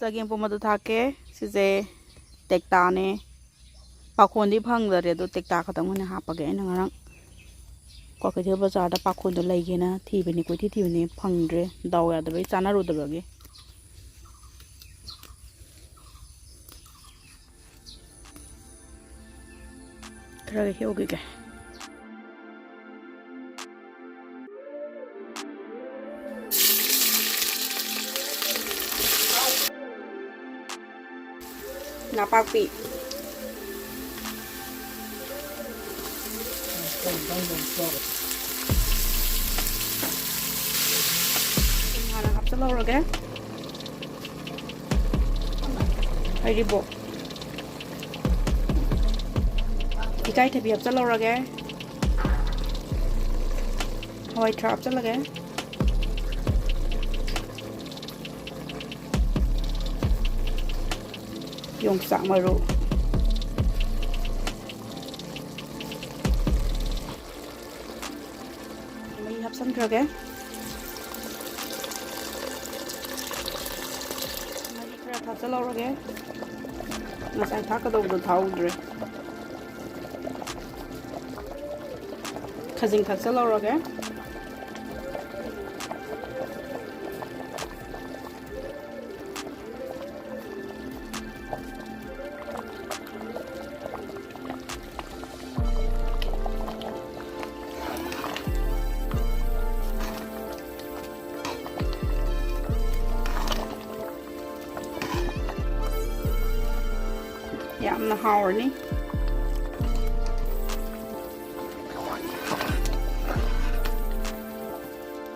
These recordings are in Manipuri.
Chagempomba do thake size tekta ne pakhon di phang dare do tekta khatang ne hapage na ngarang ko ke je bazar da pakhon do leige na thibeni ko thibeni phangdre daw ya da bai chana ro da bage tra ge hoge ge napakpi hana hapsalo roge haribo ikai thabi hapsalo roge Hawaijar hapsalo ge Yengsi maru mai hapsan kroge mai kra thapsalo roge nasai thakado do thaudre khajing thapsalo roge Mahao ni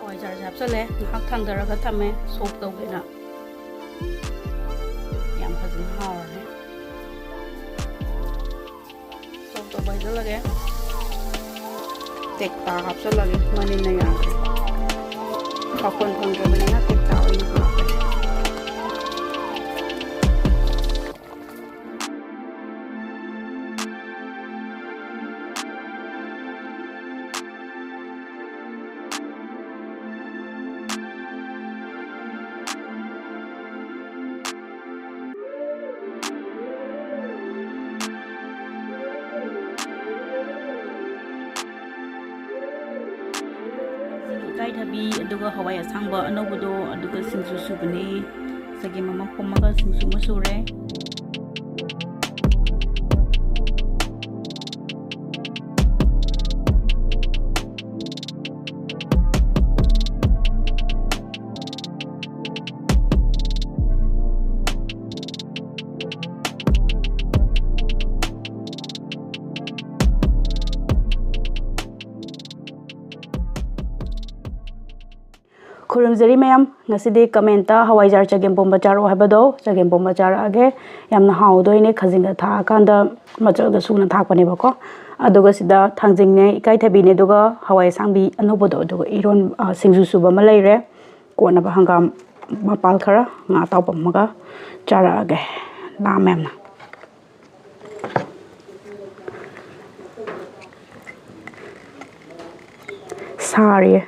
Hawaijar hapsale hak thangdara ga thame sok tawge na yam phajin hao ni sok to bai da lage tekta hapsale mani na ya pakhon phangdra bani na tekta oi Kai thabi aduga hawai asangba anobudo aduga singju subani sagi mama pomaga singju masure Khurumjari mayam ngasidi comment Hawaijar Chagempomba charo habado Chagempomba chara age yamna haudo ine khazinga tha kanda machal ga suna thak pane bako aduga sida Thangjing ne ikai thabi ne duga hawai sangbi anobodo duga iron singju suba ma leire kona ba hangam mapal khara nga taw pamaga chara age la memna sorry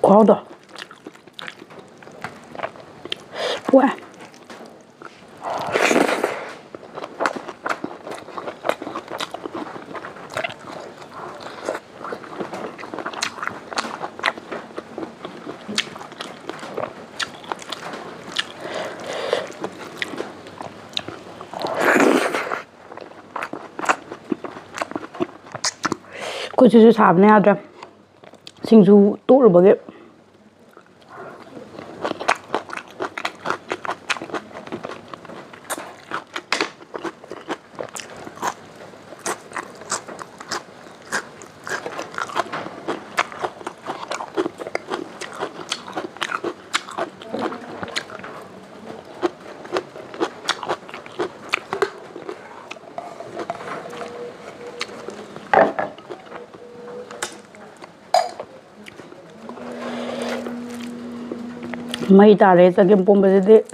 Quá rồi. Wow. Cô chú sạp này ra Singju tốt rồi bagi May tare Chagempomba de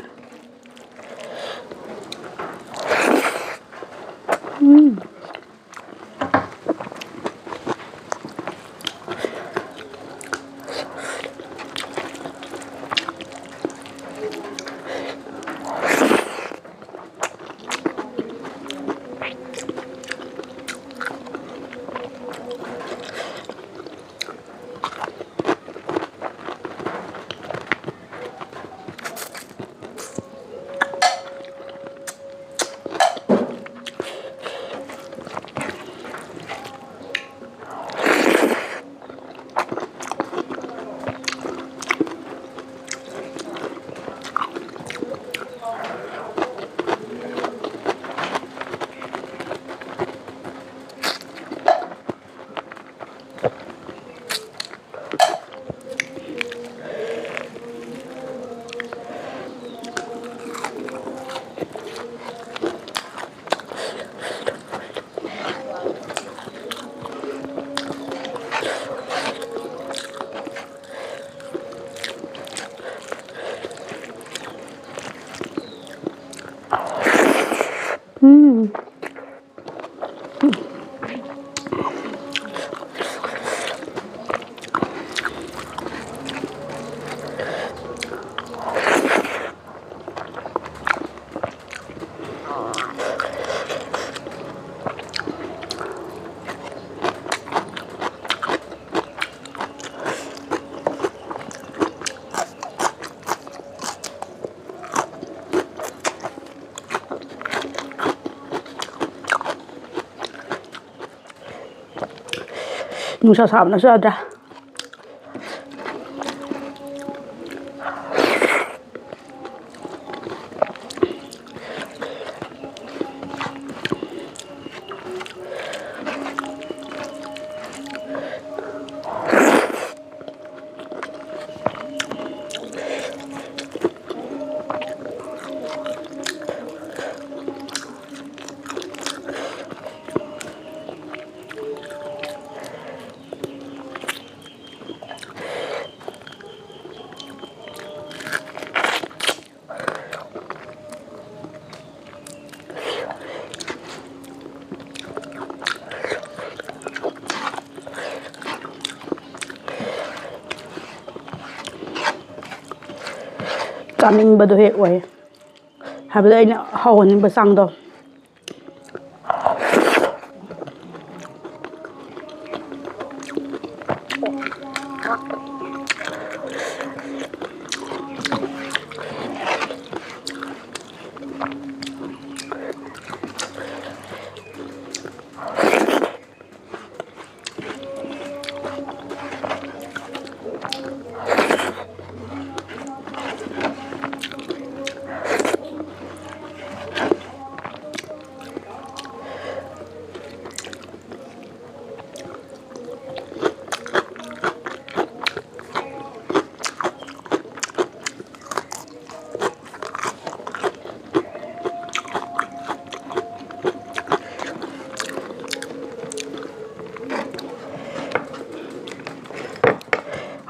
Nusa saabnasu yadra. Chaningbado hek oy habda aina hawninba sangdo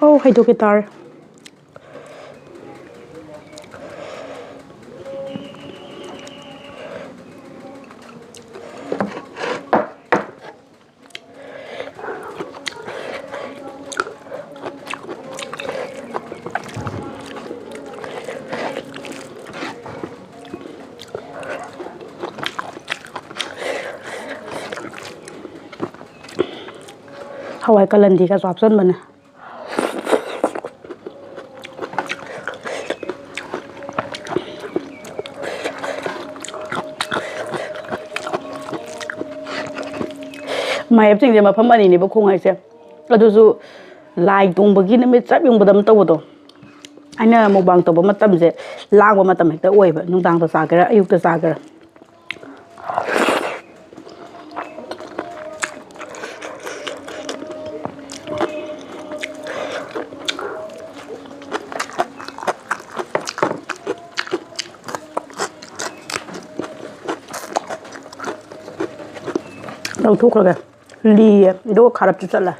Oh, haido guitar. Hawai kalandi ka swapsan bana. Mai apsing je mafam ani ni ba khongai se adusu lai tung bagi na me chap yung badam tawdo aina mukbang tawba matam je langwa matam hekta oiba nungdang ta sagara ayuk ta sagara Đâu thuốc rồi kìa Ly đâu có kharap chút là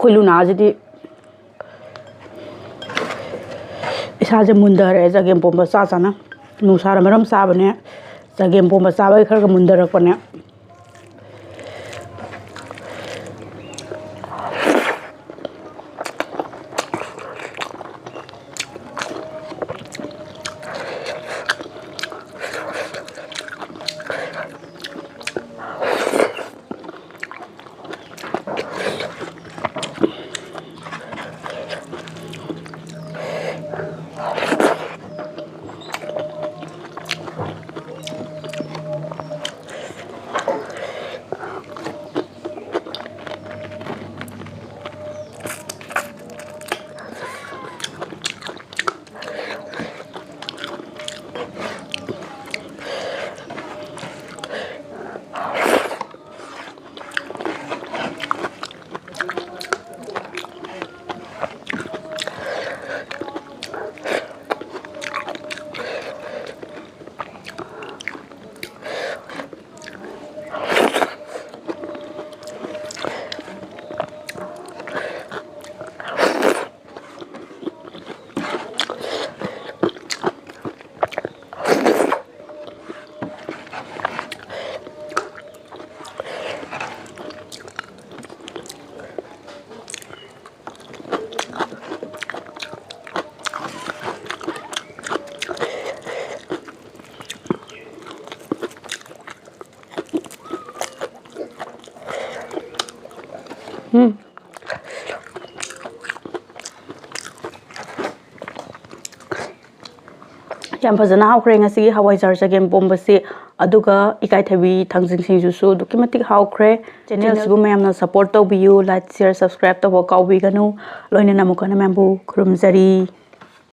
ꯑꯩꯈꯣꯏ ꯂꯨꯅꯥꯁꯤꯗꯤ ꯏꯁꯥꯁꯦ ꯃꯨꯟꯗꯔꯦ ꯆꯒꯦꯝꯄꯣꯝꯕ ꯆꯥꯅ ꯅꯨꯡꯁꯥꯅ ꯃꯔꯝ ꯆꯥꯕꯅꯦ ꯆꯒꯦꯝꯄꯣꯝꯕ ꯆꯥꯕꯒꯤ ꯈꯔꯒ ꯃꯨꯟꯗꯔꯛꯄꯅꯦ ꯌꯥꯝ ꯐꯖꯅ ꯍꯥꯎꯈ꯭ꯔꯦ ꯉꯁꯤꯒꯤ ꯍꯋꯥꯏꯖꯥꯔ ꯆꯒꯦꯝꯄꯣꯝꯕꯁꯤ ꯑꯗꯨꯒ ꯏꯀꯥꯏꯊꯕꯤ ꯊꯥꯡꯖꯤꯡ ꯁꯤꯡꯖꯨꯁꯨ ꯑꯗꯨꯛꯀꯤ ꯃꯇꯤꯛ ꯍꯥꯎꯈ꯭ꯔꯦ ꯆꯦꯅꯦꯜꯁꯤꯕꯨ ꯃꯌꯥꯝꯅ ꯁꯞꯄꯣꯔꯠ ꯇꯧꯕꯤꯌꯨ ꯂꯥꯏꯛ ꯁꯦꯌꯔ ꯁꯕꯁꯀ꯭ꯔꯥꯏꯕ ꯇꯧꯕ ꯀꯥꯎꯕꯤꯒꯅꯨ ꯂꯣꯏꯅꯅ ꯑꯃꯨꯛ ꯍꯟꯅ ꯃꯌꯥꯝꯕꯨ ꯈꯨꯔꯨꯝꯖꯔꯤ